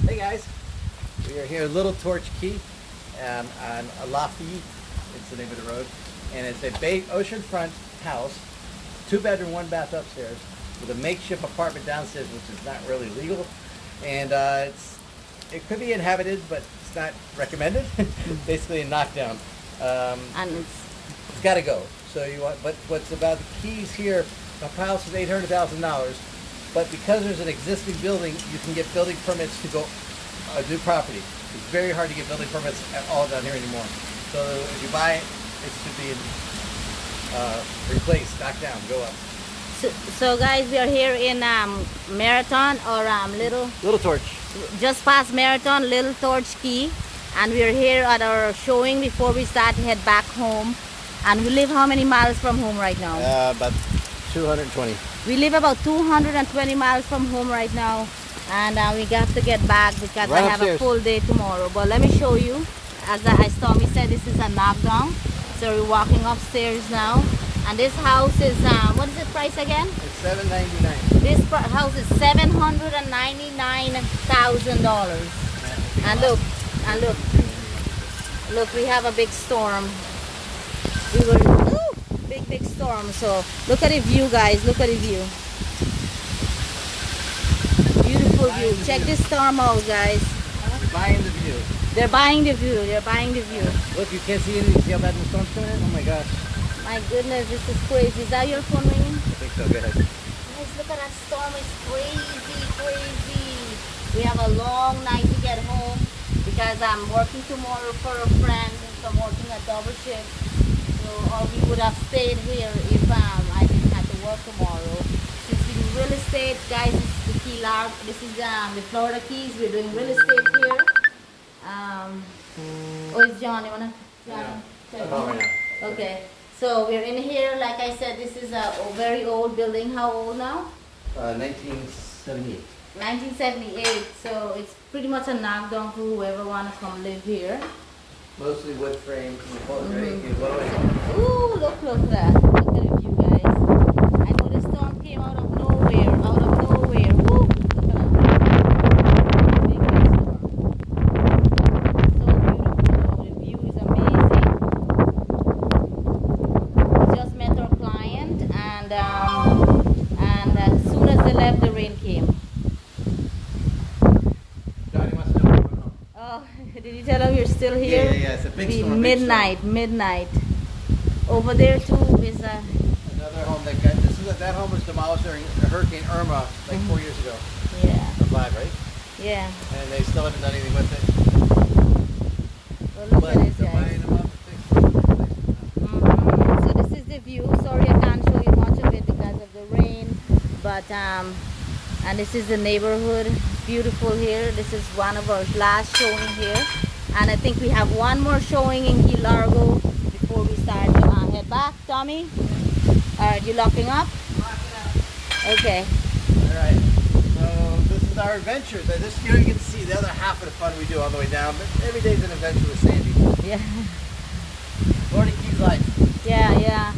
Hey guys, we are here at Little Torch Key on Alafi, it's the name of the road, and it's a bay oceanfront house, 2-bedroom, 1-bath upstairs, with a makeshift apartment downstairs, which is not really legal, and it could be inhabited, but it's not recommended. Basically a knockdown. And It's got to go. So you want, but what's about the keys here? The house is $800,000, but because there's an existing building, you can get building permits to go a new property. It's very hard to get building permits at all down here anymore. So if you buy it, it should be replaced, knocked down, go up. so guys, we are here in Marathon or Little Torch. just past Marathon, Little Torch Key, and we are here at our showing before we start to head back home. And we live how many miles from home right now? About 220. We live about 220 miles from home right now, and we got to get back because Right I have a upstairs. full day tomorrow. But let me show you. As Tommy said, this is a knockdown. So we're walking upstairs now, and this house is what is the price again? It's $799. This house is $799,000. And look, we have a big storm. We were big storm. So look at the view, guys. Look at the view. Beautiful view. Check this storm out, guys. Buying the view. They're buying the view. They're buying the view. Look, you can't see anything. See how bad the storm's coming in? Oh my gosh. My goodness, this is crazy. Is that your phone ringing? I think so. Go ahead. Guys, look at that storm. It's crazy. We have a long night to get home because I'm working tomorrow for a friend. So I'm working a double shift. So or we would have stayed here if I didn't have to work tomorrow. Since we do real estate, guys, this is the Key Largo. This is the Florida Keys. We're doing real estate here. Oh, it's John. You wanna? John? Okay. So we're in here. Like I said, this is a very old building. How old now? 1978. 1978. So it's pretty much a knockdown for whoever wanna come live here. Mostly wood frame. Ooh, look at that. Look at the view, guys. I know the storm came out of nowhere. Woo! Look at that. Big storm. So beautiful. The view is amazing. We just met our client, and as soon as they left, the rain came. Johnny wants to know what's going on. Oh, did you tell him you're still here? Yeah. It's a big Be storm. midnight. Over there too is a. Another home that home was demolished during Hurricane Irma like 4 years ago. Yeah. Or 5, right? Yeah. And they still haven't done anything with it. Well, look But at this, they're buying guys. them up and fixing them. So this is the view. Sorry, I can't show you much of it because of the rain. But and this is the neighborhood. Beautiful here. This is one of our last showing here, and I think we have one more showing in Key Largo before we start to head back. Tommy, are you locking up? Okay. Alright. So this is our adventure. This here you can see the other half of the fun we do all the way down. But every day's an adventure with Sandy. Yeah. Florida Keys life. Yeah.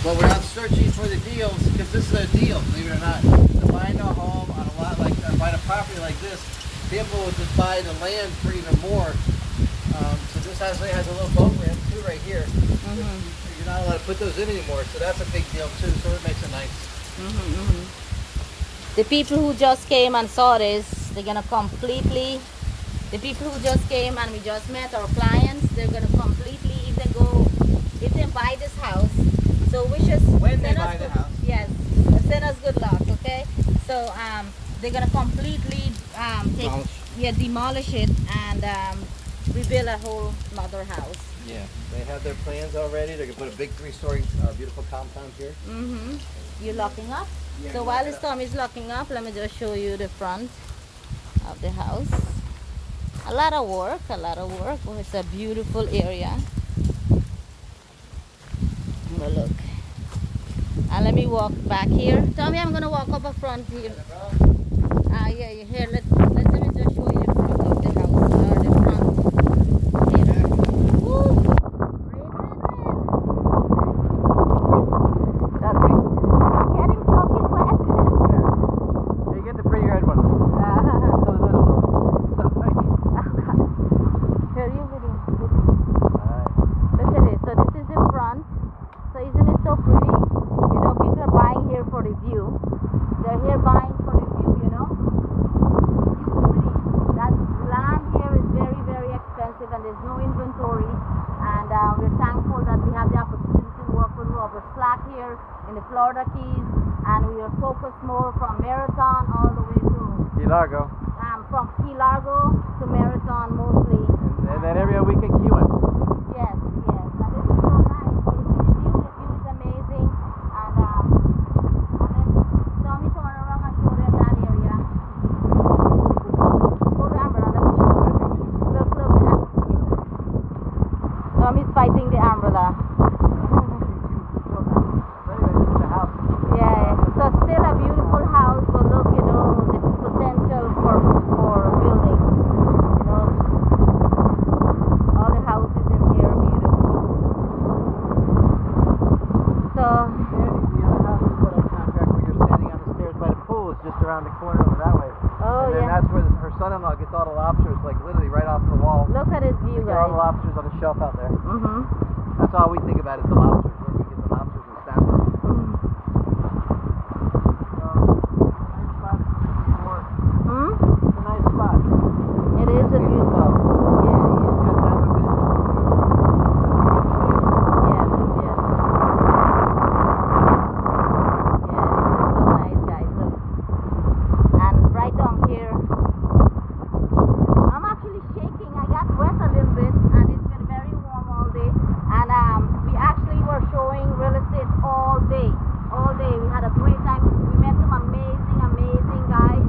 But we're not searching for the deals because this is a deal, believe it or not. To find a home on a lot like find a property like this, people would just buy the land for even more. So this actually has a little boat ramp too right here. You're not allowed to put those in anymore, so that's a big deal too. So it makes it nice. The people who just came and saw this, they're gonna completely. The people who just came and we just met our clients, they're gonna completely if they buy this house. So wish us When they send buy us the good- house. Yes, send us good luck, okay? So they're gonna completely demolish it and rebuild a whole mother house. Yeah, they have their plans already. They're gonna put a big 3-story beautiful compound here. You're locking up? Yeah, So while this Tom is locking up, let me just show you the front of the house. A lot of work. Well, it's a beautiful area. Well, look. And let me walk back here. Tommy, I'm gonna walk up a front here. Yeah, here. Let me just show you the front of the house or the front. Here. Woo! Rain. That's getting soaking wet. You get the pretty red one. they're buying for the view, you know. Beauty. That land here is very, very expensive, and there's no inventory. And we're thankful that we have the opportunity to work with Robert Slack here in the Florida Keys, and we are focused more from Marathon all the way to Key Largo. from Key Largo to Marathon mostly. And then every other weekend Key West. Yes, yes. And this is so nice. You see the view is amazing. And then Tommy turn around and show them that area. Go to umbrella, let me show you. Look, look. Tommy's fighting the umbrella. Yeah, so still a beautiful house, but look, you know, the potential for building, you know, all the houses in here are beautiful. So, The other house is what I contract where you're standing on the stairs by the pool is just around the corner over that way. oh And then yeah, that's where her son-in-law gets all the lobsters, like literally right off the wall. look at his view, They get all the guys. lobsters on the shelf out there. Mm-hmm. That's all we think about is the lobsters, where we get the lobsters and Stanford. Hmm? It's a nice spot. It is a beautiful, yeah, You yeah. have to have a vision. Yes, yes. Yeah, this is so nice, guys. Look. And right down here, I'm actually shaking. I got wet a little bit, and it's been very warm all day. And we actually were showing real estate all day. All day. We had a great time. We met some amazing, amazing guys.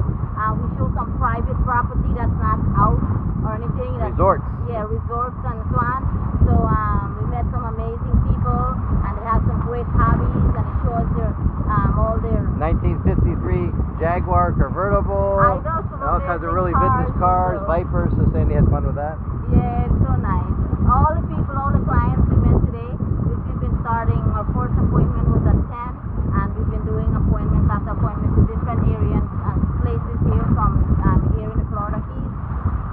We showed some private property that's not out or anything. Resorts. Yeah, resorts and so on. So we met some amazing people, and they have some great hobbies, and it shows their all their 1953 Jaguar convertible. I know some all kinds of amazing really vintage cars, so- Vipers. So saying they had fun with that. Yeah, it's so nice. All the people, all the clients we met today, which we've been starting. Our first appointment was at 10, and we've been doing appointments after appointments to different areas and places here from here in the Florida Keys.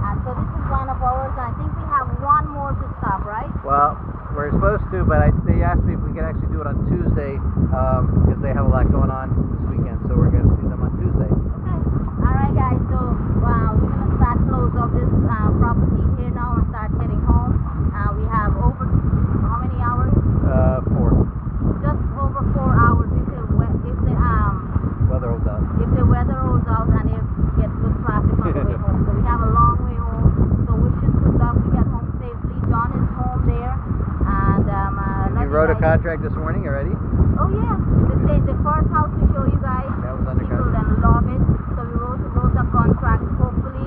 And so this is one of ours, and I think we have one more to stop, right? Well, we're supposed to, but they asked me if we could actually do it on Tuesday because they have a lot going on this weekend. So we're going to see them on Tuesday. Okay. All right, guys. So we're gonna start close up this property here now and start heading home. We have over how many hours? 4. Just over 4 hours if the Weather holds out. if the weather holds out and if we get good traffic on the way home. So we have a long way home. So wish us good luck to get home safely. John is home there, and love You wrote a guys. contract this morning already? Oh yeah, the first house we show you guys. That was under People contract. then love it. So we wrote a contract. Hopefully,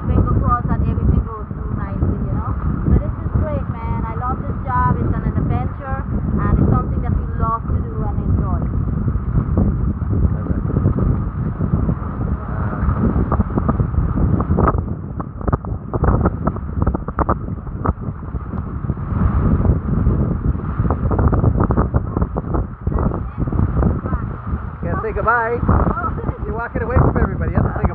finger crossed that everything goes through nicely, you know. So this is great, man. I love this job. It's an adventure, and it's something that we love to do and enjoy. Can't say goodbye. Oh, You're walking away from everybody. You have to say